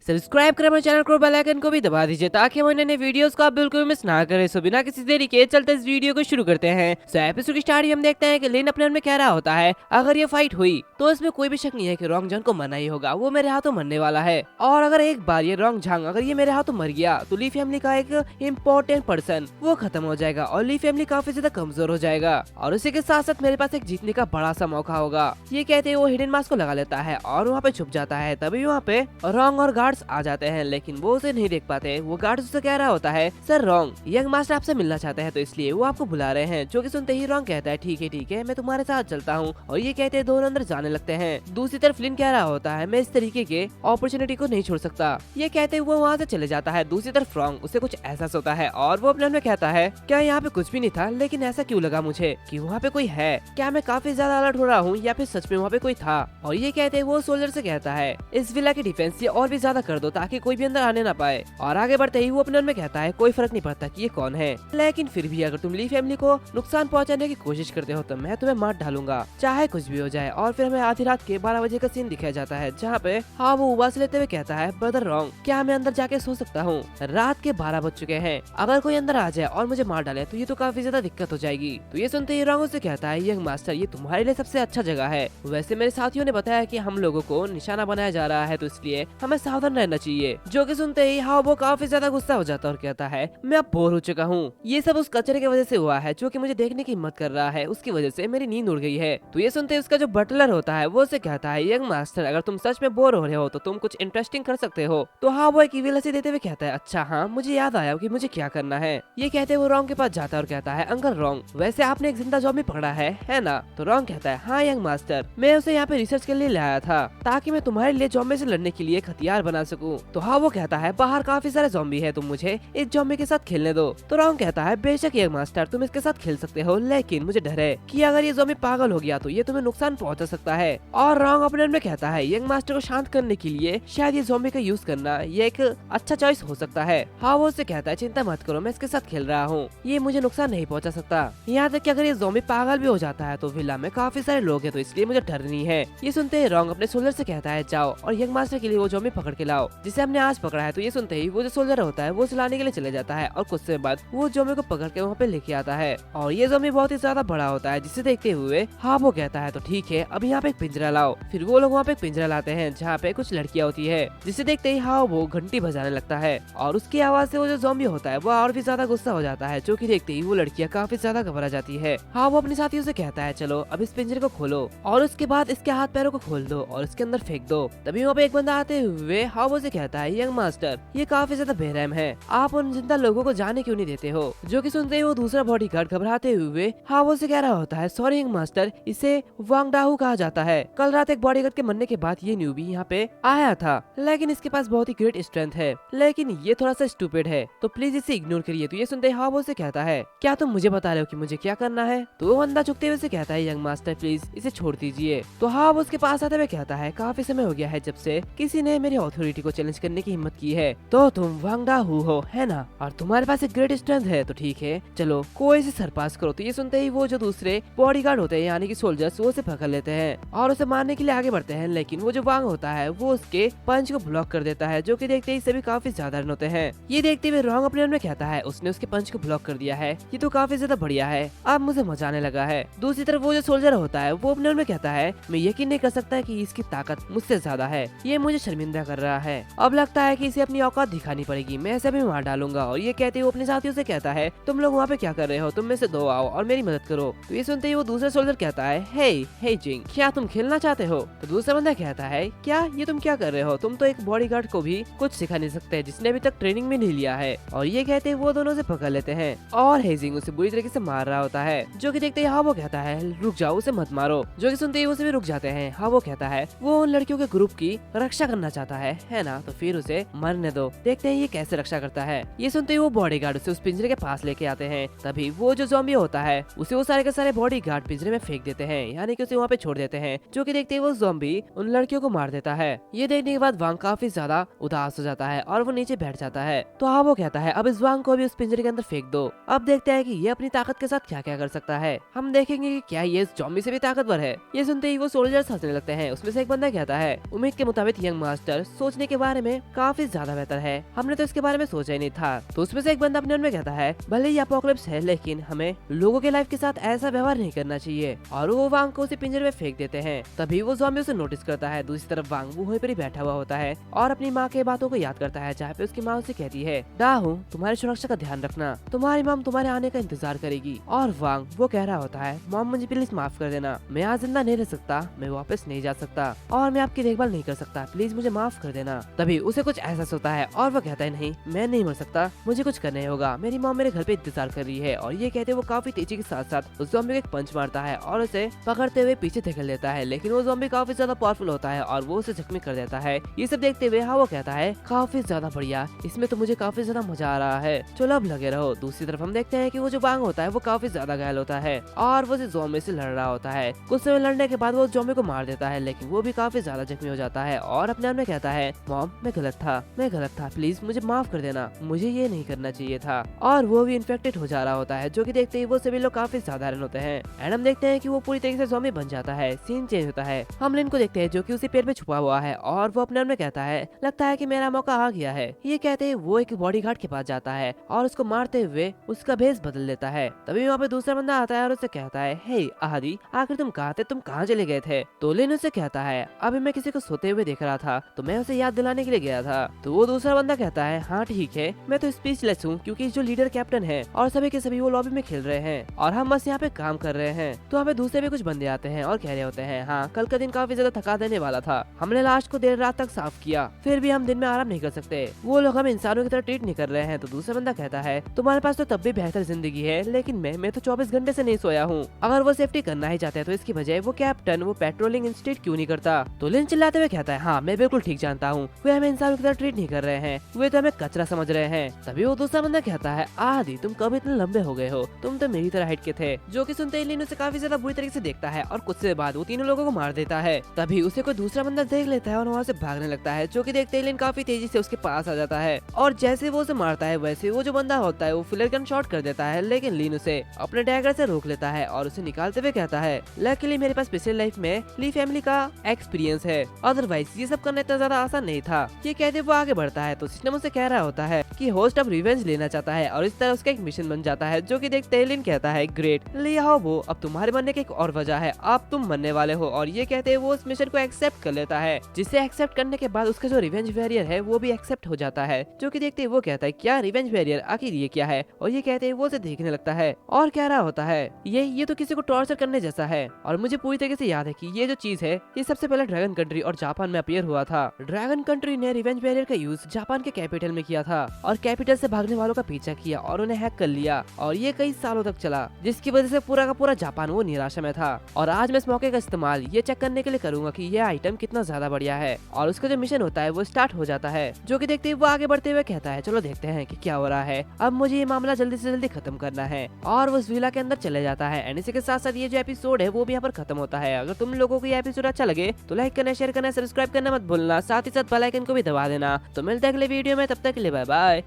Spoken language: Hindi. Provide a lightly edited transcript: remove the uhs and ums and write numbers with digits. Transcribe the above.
सब्सक्राइब कर हमारे चैनल को, बेल आइकन को भी दबा दीजिए ताकि हमारे नए वीडियोस को आप बिल्कुल मिस ना करें। सो बिना किसी देरी के चलते इस वीडियो को शुरू करते हैं। सो एपिसोड की स्टार्ट हम देखते हैं कि लिन अपने मन में कह रहा होता है अगर ये फाइट हुई तो इसमें कोई भी शक नहीं है कि रोंग जॉन को मरना ही होगा, वो मेरे हाथों मरने वाला है। और अगर एक बार ये रोंग झांग अगर ये मेरे हाथों मर गया तो ली फैमिली का एक इम्पोर्टेंट पर्सन वो खत्म हो जाएगा और ली फैमिली काफी ज्यादा कमजोर हो जाएगा और उसी के साथ साथ मेरे पास एक जीतने का बड़ा सा मौका होगा। ये कहते वो हिडन मास्क को लगा लेता है और वहाँ पे छुप जाता है। तभी वहाँ पे रोंग और गार्ड्स आ जाते हैं लेकिन वो उसे नहीं देख पाते। वो गार्ड्स उससे कह रहा होता है सर रोंग यंग मास्टर आपसे मिलना चाहते हैं तो इसलिए वो आपको बुला रहे हैं। जो कि सुनते ही रोंग कहता है ठीक है मैं तुम्हारे साथ चलता हूँ और ये कहते दोनों अंदर जाने लगते हैं। दूसरी तरफ लिन कह रहा होता है मैं इस तरीके के अपॉर्चुनिटी को नहीं छोड़ सकता। ये कहते हुए वहाँ से चले जाता है। दूसरी तरफ रोंग उसे कुछ एहसास होता है और वो अपने मन में कहता है क्या यहाँ पे कुछ भी नहीं था, लेकिन ऐसा क्यों लगा मुझे कि वहाँ पे कोई है। क्या मैं काफी ज्यादा अलर्ट हो रहा हूँ या फिर सच में वहाँ पे कोई था। और ये कहते वो सोल्जर से कहता है इस विला की डिफेंस ये और भी ज्यादा कर दो ताकि कोई भी अंदर आने ना पाए। और आगे बढ़ते ही वो अपने मन में कहता है कोई फर्क नहीं पड़ता कि ये कौन है, लेकिन फिर भी अगर तुम ली फैमिली को नुकसान पहुंचाने की कोशिश करते हो तो मैं तुम्हें मार डालूंगा चाहे कुछ भी हो जाए। और फिर हमें आधी रात के 12 बजे का सीन दिखाया जाता है जहाँ पे हाँ वो उबास लेते हुए कहता है ब्रदर रोंग क्या मैं अंदर जाके सो सकता हूँ, रात के 12 बज चुके हैं, अगर कोई अंदर आ जाए और मुझे मार डाले तो ये तो काफी ज्यादा दिक्कत हो जाएगी। तो ये सुनते ही रोंग उससे कहता है यंग मास्टर ये तुम्हारे लिए सबसे अच्छा जगह है, वैसे मेरे साथियों ने बताया कि हम लोगों को निशाना बनाया जा रहा है तो इसलिए हमें सावधान रहना चाहिए। जो कि सुनते ही हाँ वो काफी ज्यादा गुस्सा हो जाता है और कहता है मैं अब बोर हो चुका हूँ, ये सब उस कचरे की वजह से हुआ है जो कि मुझे देखने की हिम्मत कर रहा है, उसकी वजह से मेरी नींद उड़ गई है। तो ये सुनते ही उसका जो बटलर होता है वो उसे कहता है यंग मास्टर अगर तुम सच में बोर हो रहे हो तो तुम कुछ इंटरेस्टिंग कर सकते हो। तो हाँ वो एक ईविल हंसी देते हुए कहता है अच्छा हाँ मुझे याद आया कि मुझे क्या करना है। ये कहते वो रोंग के पास जाता है और कहता है अंकल रोंग वैसे आपने एक जिंदा जॉम्बी पकड़ा है ना। तो रोंग कहता है हाँ यंग मास्टर मैं उसे यहाँ पे रिसर्च के लिए लाया था ताकि मैं तुम्हारे लिए जॉम्बी से लड़ने के लिए एक हथियार बना सकूं। तो हाँ वो कहता है बाहर काफी सारे जॉम्बी है, तुम मुझे इस जॉम्बी के साथ खेलने दो। तो रोंग कहता है बेशक यंग मास्टर तुम इसके साथ खेल सकते हो, लेकिन मुझे डर है कि अगर ये जॉम्बी पागल हो गया तो ये तुम्हें नुकसान पहुंचा सकता है। और रोंग अपने मन में कहता है यंग मास्टर को शांत करने के लिए शायद ये जॉम्बी का यूज करना ये एक अच्छा चॉइस हो सकता है। हाँ वो उससे कहता है चिंता मत करो मैं इसके साथ खेल रहा हूँ, ये मुझे नुकसान नहीं पहुंचा सकता। यहाँ तक कि अगर ये ज़ॉम्बी पागल भी हो जाता है तो विला में काफी सारे लोग हैं तो इसलिए मुझे डर नहीं है। ये सुनते ही रोंग अपने सोल्जर से कहता है जाओ और यंग मास्टर के लिए वो ज़ॉम्बी पकड़ के लाओ जिसे हमने आज पकड़ा है। तो ये सुनते ही वो जो सोल्जर होता है वो उसे लाने के लिए चले जाता है और कुछ समय बाद वो ज़ॉम्बी को पकड़ के वहाँ पे लेके आता है। और ये ज़ॉम्बी बहुत ही ज्यादा बड़ा होता है जिसे देखते हुए हाँ वो कहता है तो ठीक है अभी यहाँ पे एक पिंजरा लाओ। फिर वो लोग वहाँ पे एक पिंजरा लाते हैं जहाँ पे कुछ लड़कियाँ होती है, जिसे देखते ही हाँ वो घंटी बजाने लगता है और उसकी आवाज से वो जो ज़ॉम्बी होता है वो और भी ज्यादा गुस्सा हो जाता है। जो कि देखते ही वो लड़कियाँ काफी ज्यादा घबरा जाती है। हाँ वो अपने साथियों से कहता है चलो अब इस पिंजरे को खोलो और उसके बाद इसके हाथ पैरों को खोल दो और इसके अंदर फेंक दो। तभी वहाँ पे एक बंदा आते हुए हाँ वो से कहता है यंग मास्टर ये काफी ज्यादा बेरहम है, आप उन जिंदा लोगों को जाने क्यों नहीं देते हो। जो कि सुनते ही वो दूसरा बॉडीगार्ड घबराते हुए हाँ वो से कह रहा होता है सॉरी यंग मास्टर इसे वांग डाहू कहा जाता है, कल रात एक बॉडीगार्ड के मरने के बाद ये न्यूबी यहाँ पे आया था लेकिन इसके पास बहुत ही ग्रेट स्ट्रेंथ है लेकिन ये थोड़ा सा स्टूपिड है तो प्लीज इसे इग्नोर करिए। तो ये सुनते हाँ वो से कहता है क्या तुम मुझे बता रहे हो कि मुझे क्या करना है। तो वो बंदा झुकते हुए से कहता है यंग मास्टर प्लीज इसे छोड़ दीजिए। तो हाँ वो उसके पास आते हुए कहता है काफी समय हो गया है जब से किसी ने मेरी अथॉरिटी को चैलेंज करने की हिम्मत की है, तो तुम वांग डाहू हो है ना और तुम्हारे पास एक ग्रेट स्ट्रेंथ है तो ठीक है चलो कोई से सरपास करो। तो ये सुनते ही वो जो दूसरे बॉडीगार्ड होते हैं यानी कि सोल्जर्स वो उसे पकड़ लेते हैं और उसे मारने के लिए आगे बढ़ते हैं, लेकिन वो जो वांग होता है वो उसके पंच को ब्लॉक कर देता है। जो कि देखते ही सभी काफी ज्यादा होते हैं। ये देखते हुए रोंग अपने मन में कहता है उसने उसके पंच को ब्लॉक कर दिया है, ये तो काफी ज्यादा बढ़िया है, अब मुझे मजा आने लगा है। दूसरी तरफ वो जो सोल्जर होता है वो अपने मन में कहता है मैं यकीन नहीं कर सकता कि इसकी ताकत मुझसे ज्यादा है, ये मुझे शर्मिंदा कर रहा है, अब लगता है कि इसे अपनी औकात दिखानी पड़ेगी, मैं इसे भी मार डालूंगा। और ये कहते वो अपने साथियों से कहता है तुम लोग वहाँ पे क्या कर रहे हो, तुम में से दो आओ और मेरी मदद करो। तो ये सुनते ही वो दूसरा सोल्जर कहता है हे जिंग क्या तुम खेलना चाहते हो। तो दूसरा बंदा कहता है क्या ये तुम क्या कर रहे हो, तुम तो एक बॉडीगार्ड को भी कुछ सिखा नहीं सकते जिसने अभी तक ट्रेनिंग भी नहीं लिया है। और ये कहते वो दोनों से पकड़ लेते हैं और हेजिंग उसे बुरी तरीके से मार रहा होता है। जो कि देखते हाँ वो कहता है रुक जाओ उसे मत मारो। जो कि सुनते ही उसे भी रुक जाते हैं। हाँ वो कहता है वो उन लड़कियों के ग्रुप की रक्षा करना चाहता है ना, तो फिर उसे मरने दो, देखते हैं ये कैसे रक्षा करता है। ये सुनते ही वो बॉडीगार्ड उसे उस पिंजरे के पास लेके आते हैं। तभी वो जो ज़ॉम्बी होता है उसे वो सारे के सारे बॉडीगार्ड पिंजरे में फेंक देते हैं, यानी कि उसे वहाँ पे छोड़ देते हैं। जो कि देखते ही वो ज़ॉम्बी उन लड़कियों को मार देता है। ये देखने के बाद वांग काफी ज्यादा उदास हो जाता है और वो नीचे बैठ जाता है। तो हाँ वो कहता है अब इस वांग को भी उस पिंजरे के अंदर फेंक दो, अब देखते हैं कि ये अपनी ताकत के साथ क्या क्या कर सकता है, हम देखेंगे कि क्या ये ज़ॉम्बी से भी ताकतवर है। ये सुनते ही वो सोल्जर्स हंसने लगते हैं। उसमें से एक बंदा कहता है उम्मीद के मुताबिक यंग मास्टर सोच बचने के बारे में काफी ज्यादा बेहतर है, हमने तो इसके बारे में सोचा ही नहीं था। तो उसमें से एक बंदा अपने मन में कहता है भले ही एपोकलिप्स है लेकिन हमें लोगों के लाइफ के साथ ऐसा व्यवहार नहीं करना चाहिए, और वो वांग को उसे पिंजरे में फेंक देते हैं। तभी वो ज़ॉम्बी उसे नोटिस करता है। दूसरी तरफ वांग वो वहीं पर ही बैठा हुआ होता है और अपनी माँ के बातों को याद करता है, जहाँ पे उसकी माँ उसे कहती है डाहू तुम्हारी सुरक्षा का ध्यान रखना, तुम्हारी मॉम तुम्हारे आने का इंतजार करेगी। और वांग वो कह रहा होता है मॉम मुझे प्लीज माफ कर देना, मैं आज जिंदा नहीं रह सकता, मैं वापस नहीं जा सकता और मैं आपकी देखभाल नहीं कर सकता, प्लीज मुझे माफ कर देना। तभी उसे कुछ एहसास होता है और वो कहता है नहीं मैं नहीं मर सकता, मुझे कुछ करना होगा, मेरी मॉम मेरे घर पे इंतजार कर रही है। और ये कहते वो काफी तेजी के साथ साथ उस ज़ॉम्बी को एक पंच मारता है और उसे पकड़ते हुए पीछे धकेल देता है, लेकिन वो ज़ॉम्बी काफी ज्यादा पावरफुल होता है और वो उसे जख्मी कर देता है। ये सब देखते हुए हाँ वो कहता है काफी ज्यादा बढ़िया, इसमें तो मुझे काफी ज्यादा मजा आ रहा है, चलो अब लगे रहो। दूसरी तरफ हम देखते हैं कि वो जो वांग होता है वो काफी ज्यादा घायल होता है और वो ज़ॉम्बी से लड़ रहा होता है। कुछ समय लड़ने के बाद वो ज़ॉम्बी को मार देता है, लेकिन वो भी काफी ज्यादा जख्मी हो जाता है और अपने आप में कहता है मॉम मैं गलत था, प्लीज मुझे माफ कर देना, मुझे ये नहीं करना चाहिए था। और वो भी इन्फेक्टेड हो जा रहा होता है, जो कि देखते ही वो सभी लोग काफी साधारण होते हैं। एंड हम देखते हैं कि वो पूरी तरीके से ज़ॉम्बी बन जाता है। सीन चेंज होता है, हम लिन को देखते हैं जो कि उसी पेड़ में छुपा हुआ है और वो अपने आप में कहता है लगता है कि मेरा मौका आ गया है। ये कहते ही वो एक बॉडीगार्ड के पास जाता है और उसको मारते हुए उसका भेस बदल देता है। तभी वहाँ पे दूसरा बंदा आता है और उससे कहता है हे आदि आखिर तुम कहाँ थे, तुम कहाँ चले गए थे। तो लिन उससे कहता है अभी मैं किसी को सोते हुए देख रहा था तो मैं उसे याद दिलाने के लिए गया था। तो वो दूसरा बंदा कहता है हाँ ठीक है, मैं तो स्पीचलेस हूँ क्योंकि जो लीडर कैप्टन है और सभी के सभी वो लॉबी में खेल रहे हैं और हम बस यहाँ पे काम कर रहे हैं। तो हमें दूसरे भी कुछ बंदे आते हैं और कह रहे होते हैं हाँ कल का दिन काफी ज्यादा थका देने वाला था, हमने लाश को देर रात तक साफ किया, फिर भी हम दिन में आराम नहीं कर सकते, वो लोग हमें इंसानों की तरह ट्रीट नहीं कर रहे हैं। तो दूसरा बंदा कहता है तुम्हारे पास तो तब भी बेहतर जिंदगी है, लेकिन मैं तो 24 घंटे से नहीं सोया हूँ, अगर वो सेफ्टी करना ही चाहते हैं तो इसकी बजाय वो कैप्टन वो पेट्रोलिंग इंस्टीट्यूट क्यों नहीं करता। तो लिन चिल्लाते हुए कहता है हाँ मैं बिल्कुल ठीक जानता हूँ, वे हमें इंसानों की तरह ट्रीट नहीं कर रहे हैं, वे तो हमें कचरा समझ रहे हैं। तभी वो दूसरा बंदा कहता है आदि तुम कब इतने लंबे हो गए हो, तुम तो मेरी तरह हाइट के थे। जो कि सुनते ही लिन उसे काफी ज्यादा बुरी तरीके से देखता है और कुछ देर बाद वो तीनों लोगों को मार देता है। तभी उसे कोई दूसरा बंदा देख लेता है और वहाँ से भागने लगता है, जो कि देखते ही लिन काफी तेजी से उसके पास आ जाता है और जैसे वो उसे मारता है वैसे वो जो बंदा होता है वो फ्लेयर गन शॉट कर देता है, लेकिन लिन उसे अपने डैगर से रोक लेता है और उसे निकालते हुए कहता है लकीली मेरे पास पिछले लाइफ में ली फैमिली का एक्सपीरियंस है, अदरवाइज ये सब करना इतना ज्यादा आसान नहीं था। ये कहते वो आगे बढ़ता है तो सिस्टम उसे कह रहा होता है कि होस्ट अब रिवेंज लेना चाहता है और इस तरह उसका एक मिशन बन जाता है, जो कि देखते ही लिन कहता है ग्रेट ले आओ वो, अब तुम्हारे बनने की एक और वजह है, अब तुम मरने वाले हो। और ये कहते हैं वो उस मिशन को एक्सेप्ट कर लेता है, जिसे एक्सेप्ट करने के बाद उसका जो रिवेंज वॉरियर है वो भी एक्सेप्ट हो जाता है, जो कि देखते ही वो कहता है क्या रिवेंज वॉरियर आखिर ये क्या है। और ये कहते हैं वो उसे देखने लगता है और कह रहा होता है ये तो किसी को टॉर्चर करने जैसा है। और मुझे पूरी तरीके से याद है कि ये जो चीज है ये सबसे पहले ड्रैगन कंट्री और जापान में अपीयर हुआ था। ड्रैगन कंट्री ने रिवेंज वॉरियर का यूज जापान के कैपिटल में किया था और कैपिटल से भागने वालों का पीछा किया और उन्हें हैक कर लिया, और ये कई सालों तक चला, जिसकी वजह से पूरा का पूरा जापान वो निराशा में था। और आज मैं इस मौके का इस्तेमाल ये चेक करने के लिए करूंगा कि ये आइटम कितना ज्यादा बढ़िया है। और उसका जो मिशन होता है वो स्टार्ट हो जाता है, जो कि देखते ही वो आगे बढ़ते हुए कहता है चलो देखते हैं कि क्या हो रहा है, अब मुझे ये मामला जल्दी से जल्दी खत्म करना है। और वो उस विला के अंदर चले जाता है। एंड इसी के साथ साथ ये जो एपिसोड है वो भी यहाँ पर खत्म होता है। अगर तुम लोगों को ये एपिसोड अच्छा लगे तो लाइक करना, शेयर करना, सब्सक्राइब करना मत भूलना, साथ ही साथ बेल आइकन को भी दबा देना। तो मिलते हैं अगले वीडियो में, तब तक के लिए बाय बाय।